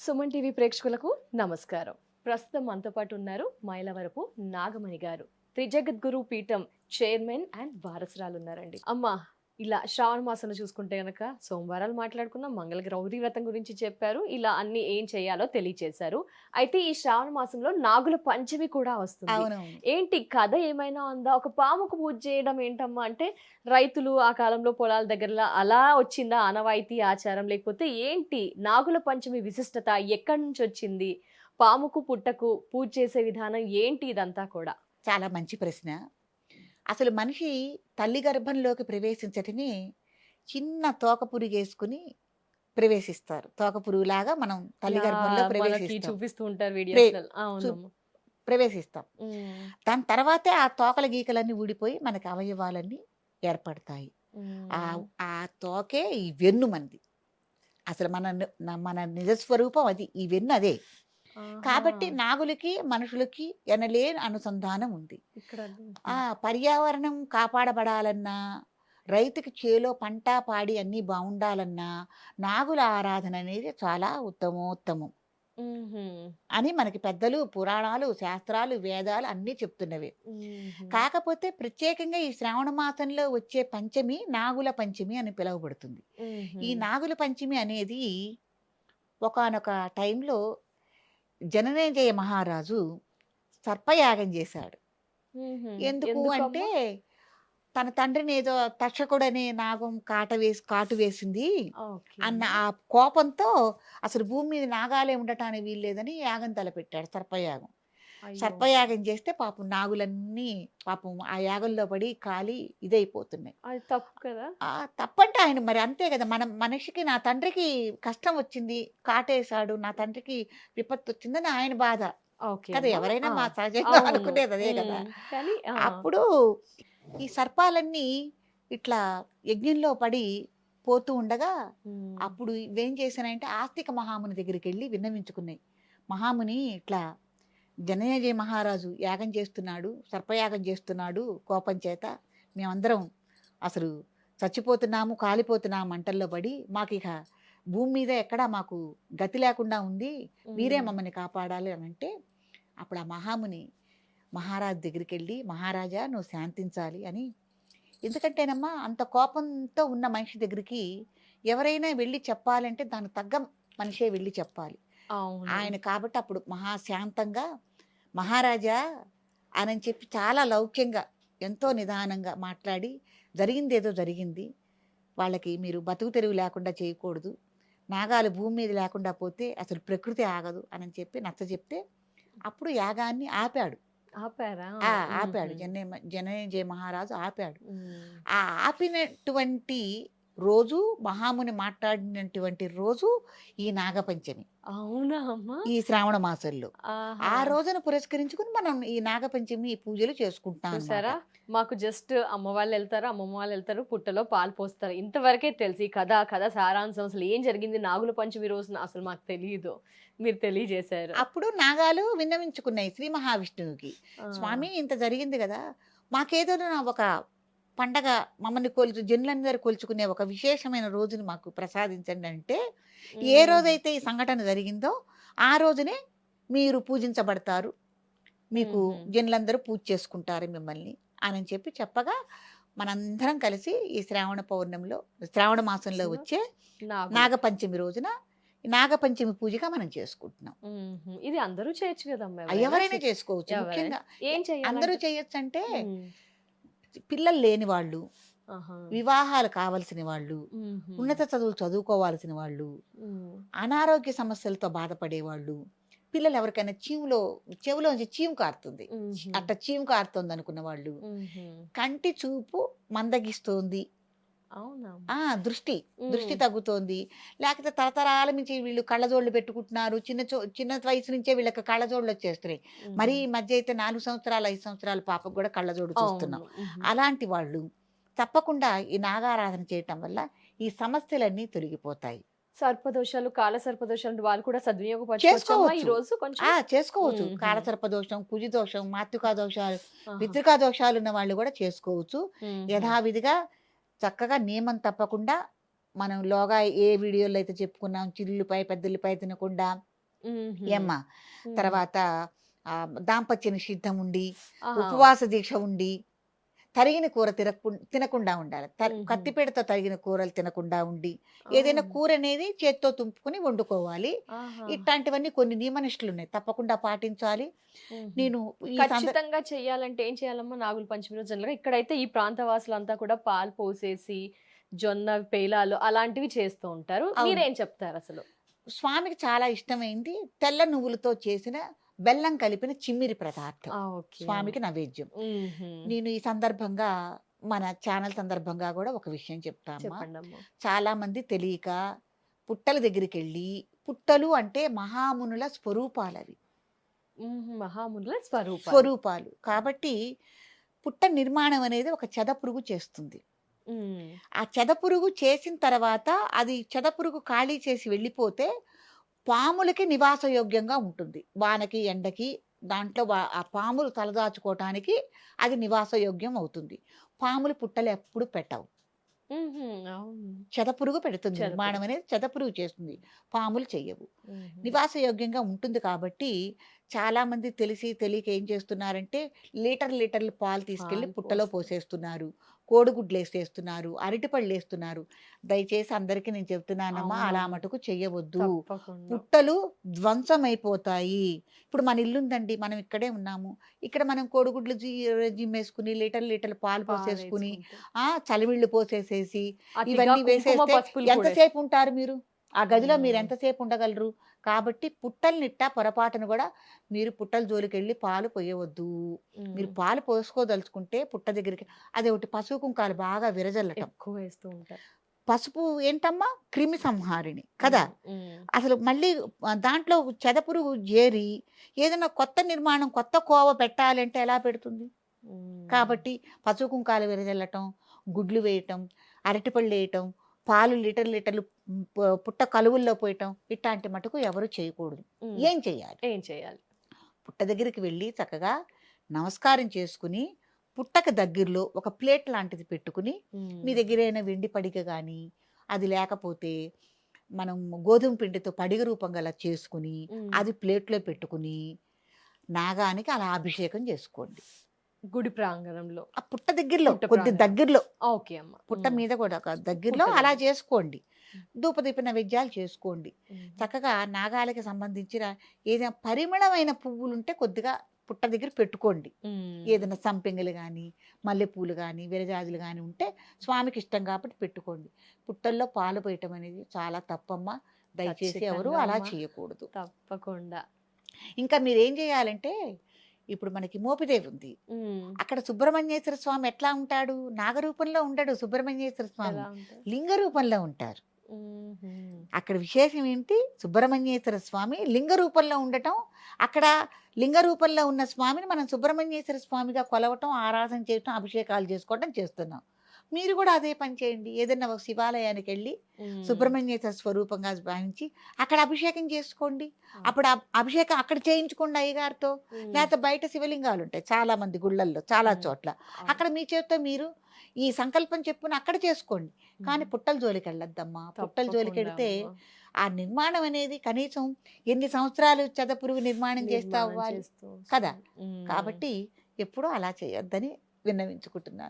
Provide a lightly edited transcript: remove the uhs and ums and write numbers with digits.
Suman TV ప్రేక్షకులకు నమస్కారం. ప్రస్తుతం మనతో పాటు ఉన్నారు మైలవరపు నాగమణి గారు. త్రిజగద్గురు పీఠం చైర్మన్ అండ్ వారసురాలు ఉన్నారండి. అమ్మ, ఇలా శ్రావణ మాసంలో చూసుకుంటే గనక సోమవారాలు మాట్లాడుకున్నాం, మంగళ గౌరీ వ్రతం గురించి చెప్పారు, ఇలా అన్ని ఏం చేయాలో తెలియచేశారు. అయితే ఈ శ్రావణ మాసంలో నాగుల పంచమి కూడా వస్తుంది. అవునవును. ఏంటి కథ ఏమైనా ఉందా? ఒక పాముకు పూజ చేయడం ఏంటమ్మా అంటే రైతులు ఆ కాలంలో పొలాల దగ్గరలో అలా వచ్చిందా ఆనవాయితీ ఆచారం, లేకపోతే ఏంటి నాగుల పంచమి విశిష్టత ఎక్కడి నుంచి వచ్చింది? పాముకు పుట్టకు పూజ చేసే విధానం ఏంటి ఇదంతా కూడా? చాలా మంచి ప్రశ్న. అసలు మనిషి తల్లి గర్భంలోకి ప్రవేశించటమే చిన్న తోక పురుగేసుకుని ప్రవేశిస్తారు. తోక పురుగులాగా మనం తల్లి గర్భంలో మనకి ప్రవేశిస్తాం. చూపిస్తూ ఉంటారు ప్రే వీడియోస్‌లలో. సు అవునమ్మా. ప్రవేశిస్తాం. హ్మ్. దాని తర్వాతే ఆ తోకల గీకలన్నీ ఊడిపోయి మనకి అవయవాలన్నీ ఏర్పడతాయి. హ్మ్. ఆ తోకే ఈ వెన్ను మనది. అసలు మన నిజ స్వరూపం అది. ఈ వెన్ను అదే. ఆహా! కాబట్టి నాగులకి, మనుషులకి ఎనలేని అనుసంధానం ఉంది. ఇక్కడ పర్యావరణం కాపాడబడాలన్నా, రైతుకి చేలో పంట, పాడి అన్నీ బావుండాలన్నా, నాగుల ఆరాధన అనేది చాలా ఉత్తమోత్తమం హుహు. అని మనకి పెద్దలు, పురాణాలు, శాస్త్రాలు, వేదాలు అన్నీ చెప్తున్నవే. హుహు. కాకపోతే ప్రత్యేకంగా ఈ శ్రావణ మాసంలో వచ్చే పంచమి నాగుల పంచమి అని పిలువబడుతుంది. హుహు. ఈ నాగుల పంచమి అనేది ఒకానొక టైంలో జనమేజయ మహారాజు సర్పయాగం చేశాడు. హుహు. ఎందుకు అంటే ఎందుకమ్మా? తన తండ్రిని ఏదో తక్షకుడనే నాగం కాటు వేసింది ఓకే. అన్న ఆ కోపంతో అసలు భూమి మీద నాగాలే ఉండటానికి వీల్లేదని యాగం తలపెట్టాడు, సర్పయాగం. అయ్యో! సర్పయాగం చేస్తే పాపం నాగులన్నీ పాపం ఆ యాగంలో పడి కాలి ఇదైపోతున్నాయి. అది తప్పు కదా! తప్పంటే ఆయన మరి అంతే కదా. మనిషికి నా తండ్రికి కష్టం వచ్చింది, కాటేశాడు, నా తండ్రికి విపత్తు వచ్చిందని ఆయన బాధ ఓకే కదా. అమ్మా. ఎవరైనా ఆ! మా సహజంగా అవును. అనుకునేది అదే కదా. హ్మ్. కానీ ఆ! అప్పుడు ఈ సర్పాలన్నీ ఇట్లా యజ్ఞంలో పడి పోతూ ఉండగా, హ్మ్. అప్పుడు ఇవేం చేశానంటే ఆస్తిక మహాముని దగ్గరికెళ్ళి విన్నవించుకున్నాయి. మహాముని ఇట్లా జనమేజయ మహారాజు యాగం చేస్తున్నాడు, సర్పయాగం చేస్తున్నాడు కోపం చేత. మేమందరం అసలు చచ్చిపోతున్నాము, కాలిపోతున్నాము మంటల్లో పడి. మాకిక భూమి మీద ఎక్కడా మాకు గతి లేకుండా ఉంది. మీరే హ్మ్. మమ్మల్ని కాపాడాలి అనంటే, అప్పుడు ఆ మహాముని మహారాజు దగ్గరికెళ్ళి, "మహారాజా నువ్వు శాంతించాలి" అని. ఎందుకంటేనమ్మా అంత కోపంతో ఉన్న మనిషి దగ్గరికి ఎవరైనా వెళ్ళి చెప్పాలంటే దానికి తగ్గ మనిషే వెళ్ళి చెప్పాలి. అవును. ఆయన కాబట్టి అప్పుడు మహాశాంతంగా "మహారాజా" అనని చెప్పి చాలా లౌక్యంగా, ఎంతో నిదానంగా మాట్లాడి, "జరిగిందేదో జరిగింది. వాళ్ళకి మీరు బతుకు తెరువు లేకుండా చేయకూడదు. నాగాలు భూమి మీద లేకుండా పోతే అసలు ప్రకృతి ఆగదు" అని చెప్పి నచ్చజెప్తే అప్పుడు యాగాన్ని ఆపాడు. ఆపారా? ఆ! ఆపాడు. హుహు. జనమేజయ మహారాజు ఆపాడు. హ్మ్. ఆ ఆపినటువంటి రోజు, మహాముని మాట్లాడినటువంటి రోజు ఈ నాగపంచమి. అవునా అమ్మా? ఈ శ్రావణ మాసంలో. ఆహా! ఆ రోజున పురస్కరించుకొని మనం ఈ నాగపంచమి పూజలు చేసుకుంటాం అనమాట. చూసారా? మాకు జస్ట్ అమ్మ వాళ్ళెళ్తారు, అమ్మమ్మ వాళ్ళెళ్తారు, పుట్టలో పాలు పోస్తారు. ఇంతవరకే తెలుసు. ఈ కథ సారాంశం అసలు ఏం జరిగింది నాగుల పంచమి రోజున అసలు మాకు తెలీదు. మీరు తెలియజేశారు. అప్పుడు నాగాలు విన్నవించుకున్నాయి శ్రీ మహావిష్ణువుకి. ఆ! స్వామి ఇంత జరిగింది గదా! మాకేదైనా ఒక పండగ మమ్మల్ని జనులందరూ కొలుచుకునే ఒక విశేషమైన రోజుని మాకు ప్రసాదించండి అంటే, ఏ హుహు. రోజైతే ఈ సంఘటన జరిగిందో ఆ రోజునే మీరు పూజించబడతారు. మీకు హుహు. జనులందరూ పూజ చేసుకుంటారు మిమ్మల్ని అని చెప్పి చెప్పగా, మనందరం కలిసి ఈ శ్రావణ మాసంలో అసలు వచ్చే నాగులు. నాగపంచమి రోజున ఈ నాగపంచమి పూజగా మనం చేసుకుంటున్నాం. హుహు. ఇది అందరూ చేయొచ్చు కదమ్మా! ఎవరైనా ఎవరైనా చేసుకోవచ్చు. ఎవరైనా. ముఖ్యంగా ఏం అందరూ చేయాలంటే చేయొచ్చంటే హ్మ్. పిల్లలు లేని వాళ్ళు, ఆహా! వివాహాలు కావాల్సిన వాళ్ళు, హుహు. ఉన్నత చదువులు చదువుకోవాల్సిన వాళ్ళు, హ్మ్. అనారోగ్య సమస్యలతో బాధపడేవాళ్ళు, పిల్లలు ఎవరికైనా చెవిలోంచి చీము కారుతుంది. హుహు. అట్ట చీము కారుతుంది అనుకున్న వాళ్ళు, హుహు. కంటి చూపు మందగిస్తోంది. అవునా? ఆ! దృష్టి, దృష్టి హ్మ్. తగ్గుతోంది. లేకపోతే తరతరాల నుంచి వీళ్ళు కళ్ళజోళ్ళు పెట్టుకుంటున్నారు. చిన్న వయసు నుంచే వీళ్ళకి కళ్ళజోళ్ళొచ్చేస్తున్నాయి. హుహు. మరీ ఈ మధ్య అయితే 4 సంవత్సరాలు, 5 సంవత్సరాల పాపకు గూడా కళ్ళజోడు చూస్తున్నాం. అవును. హుహు. అలాంటి వాళ్ళు తప్పకుండా ఈ నాగారాధన చేయటం వల్ల ఈ సమస్యలన్నీ తొలగిపోతాయి. సర్పదోషాలు, కాల సర్పదోషాలు వాళ్ళు కూడా సద్వినియోగపరచుకోవచ్చమ్మా చేసుకోవచ్చు. ఈరోజు కొంచెం? చేసుకోవచ్చు. హుహు. కాలసర్ప దోషం, కుజ దోషం, మాతృకా దోషాలు, ఆహా! పితృకా దోషాలున్న వాళ్ళు గూడా చేసుకోవచ్చు. హుహు. యథావిధిగా చక్కగా నియమం తప్పకుండా మనం లోగా ఏ వీడియోలో అయితే చెప్పుకున్నాం, చిల్లుపై పెద్దలపై తినకుండా మ్మ్హ. ఏమ్మా, మ్మ్. తర్వాత దాంపత్య నిషిద్ధం ఉండి, ఆహా. ఉపవాస దీక్ష ఉండి, తరిగిన కూర తినకుండా ఉండాలి. మ్మ్హ. కత్తిపీటతో తరిగిన కూరలు తినకుండా ఉండి, ఆ. ఏదైనా కూర అనేది చేత్తో తుంపుకొని వండుకోవాలి. ఆహా. ఇట్లాంటివన్నీ కొన్ని నియమనిష్టలు ఉన్నాయి, తప్పకుండా పాటించాలి. మ్మ్హ. నేను ఈ ఖచ్చితంగా చెయ్యాలంటే ఏం చేయాలమ్మా నాగుల పంచమి రోజు జనరల్గా ఇక్కడైతే ఈ ప్రాంత వాసులంతా కూడా పాలు పోసేసి జొన్న పేలాలు అలాంటివి చేస్తూ ఉంటారు. అవును. మీరేం చెప్తారు అసలు? స్వామికి చాలా ఇష్టమైంది తెల్ల నువ్వులతో చేసిన బెల్లం కలిపిన చిమ్మిరి పదార్థం ఓకే. స్వామికి నైవేద్యం. మ్మ్హ. నేను ఈ సందర్భంగా మన ఛానల్ సందర్భంగా కూడా ఒక విషయం చెప్తామా. చెప్పండి అమ్మా. చాలా మంది తెలియక పుట్టల దగ్గరికి వెళ్ళి, పుట్టలు అంటే మహామునుల స్వరూపాలు అవి, మహామునుల స్వరూపం. స్వరూపాలు కాబట్టి పుట్ట నిర్మాణం అనేది ఒక చెదపురుగు చేస్తుంది. ఆ చెదపురుగు చేసిన తర్వాత అది చెదపురుగు ఖాళీ చేసి వెళ్ళిపోతే పాములకి నివాసయోగ్యంగా ఉంటుంది. వానకి ఎండకి దాంట్లో ఆ పాములు తలదాచుకోవటానికి అది నివాసయోగ్యం అవుతుంది. పాములు పుట్టలు ఎప్పుడు పెట్టవు. అవును. చెదపురుగు పెడుతుంది. చెదపురుగు. నిర్మాణం అనేది చెదపురుగు చేస్తుంది, పాములు చెయ్యవు. మ్మ్. నివాసయోగ్యంగా ఉంటుంది కాబట్టి చాలా మంది తెలిసి తెలియక ఏం చేస్తున్నారంటే లీటర్లు పాలు తీసుకెళ్లి పాలు పుట్టలో పోస్తారు. పోసేస్తున్నారు, కోడిగుడ్లు వేసేస్తున్నారు, అరటిపళ్ళు వేస్తున్నారు. దయచేసి అందరికీ నేను చెప్తున్నానమ్మా, అలా అవును. మటుకు చెయ్యవద్దు. తప్పకుండా. పుట్టలు ధ్వంసమైపోతాయి. ఇప్పుడు మన ఇల్లుందండి, మనం ఇక్కడే ఉన్నాము. ఇక్కడ మనం కోడిగుడ్లు జిమ్మేసుకుని లీటర్లు పాలు పోసేసుకుని పాలేసుకుంటే. చలివిళ్ళు పోసేసేసి అతిగా ఇవన్నీ కుంకుమ, వేసేస్తే పసుపులు కూడా ఎంతసేపు ఉంటారు మీరు ఆ గదిలో? మీరు మ్మ్. ఎంతసేపు ఉండగలరు? కాబట్టి పుట్టల్నిట్టా పొరపాటును కూడా మీరు పుట్టల జోలికెళ్ళి పాలు పోయవద్దు. మీరు మ్మ్. పాలు పోసుకోదలుచుకుంటే పుట్ట దగ్గరికి అది ఒకటి పసుపు కుంకాలు బాగా విరజల్లటం. ఎక్కువ వేస్తూ ఉంటారు పసుపు ఏంటమ్మా, క్రిమి సంహారిణి కదా. మ్మ్. అసలు మళ్ళీ దాంట్లో చెదపురుగు చేరి ఏదైనా కొత్త నిర్మాణం, కొత్త కోవ పెట్టాలంటే ఎలా పెడుతుంది? మ్మ్. కాబట్టి పసుపు కుంకాలు విరజల్లటం, గుడ్లు వేయటం, అరటిపళ్ళు వేయటం, పాలు లీటర్లు పుట్ట కలువుల్లో పోయటం, ఇట్లాంటి మటుకు ఎవరు చేయకూడదు. మ్మ్. ఏం చేయాలి? ఏం చేయాలి? పుట్ట దగ్గరికి వెళ్ళి చక్కగా నమస్కారం చేసుకుని పుట్టక దగ్గరలో ఒక ప్లేట్ లాంటిది పెట్టుకుని, మీ దగ్గరైన వెండి పడిగ కానీ, అది లేకపోతే మనం గోధుమ పిండితో పడిగ రూపం గల చేసుకుని అది ప్లేట్లో పెట్టుకుని నాగానికి అలా అభిషేకం చేసుకోండి. గుడి ప్రాంగణంలో ఆ పుట్ట దగ్గరలో, పుట్ట కొద్ది ప్రాంగణం. దగ్గరలో, ఓకే అమ్మ. పుట్ట మీద కూడా ఒక దగ్గరలో పుట్ట అలా దగ్గర. చేసుకోండి. ధూపదీప నైవేద్యాలు చేసుకోండి. మ్మ్. చక్కగా నాగాలకి సంబంధించిన ఏదైనా పరిమళమైన పువ్వులుంటే కొద్దిగా పుట్ట దగ్గర పెట్టుకోండి. మ్మ్. ఏదైనా సంపెంగలు కానీ, మల్లెపూలు కానీ, విరజాజులు కానీ ఉంటే స్వామికి ఇష్టం కాబట్టి పెట్టుకోండి. పుట్టల్లో పాలు పోయటం అనేది చాలా తప్పమ్మా. దయచేసి ఎవరు ఖచ్చితంగా అలా అమ్మా. చేయకూడదు. తప్పకుండా. ఇంకా మీరు ఏం చేయాలంటే, ఇప్పుడు మనకి మోపిదేవి ఉంది. మ్మ్. అక్కడ సుబ్రహ్మణ్యేశ్వర స్వామి ఎట్లా ఉంటాడు? నాగరూపంలో ఉండడు సుబ్రహ్మణ్యేశ్వర స్వామి, ఎలా ఉంటారు? లింగ రూపంలో ఉంటారు. మ్మ్. అక్కడ విశేషం ఏంటి? సుబ్రహ్మణ్యేశ్వర స్వామి లింగ రూపంలో ఉండటం. అక్కడ లింగ రూపంలో ఉన్న స్వామిని మనం సుబ్రహ్మణ్యేశ్వర స్వామిగా కొలవటం, ఆరాధన చేయటం, అభిషేకాలు చేసుకోవటం చేస్తున్నాం. మీరు కూడా అదే పని చేయండి. ఏదైనా ఒక శివాలయానికి వెళ్ళి మ్మ్. సుబ్రహ్మణ్యేశ్వర స్వరూపంగా భావించి అక్కడ అభిషేకం చేసుకోండి. అప్పుడు అభిషేకం అక్కడ చేయించుకోండి అయ్యగారితో. మ్మ్. లేకపోతే బయట శివలింగాలు ఉంటాయి చాలా మంది గుళ్ళల్లో, చాలా మ్మ్. చోట్ల. అవును. అక్కడ మీ చేతితో మీరు ఈ సంకల్పం చెప్పుని అక్కడ చేసుకోండి. కానీ మ్మ్. పుట్టల జోలికి వెళ్ళొద్దమ్మా. పుట్టల జోలికి తప్పకుండా వెళితే అమ్మా. ఆ నిర్మాణం అనేది కనీసం ఎన్ని సంవత్సరాలు చెదపురుగు నిర్మాణం చేస్తా నిర్మాణం అవ్వాలి చేస్తూ కదా. వస్తుంది. మ్మ్. కాబట్టి ఎప్పుడూ అలా చేయొద్దని విన్నవించుకుంటున్నాను.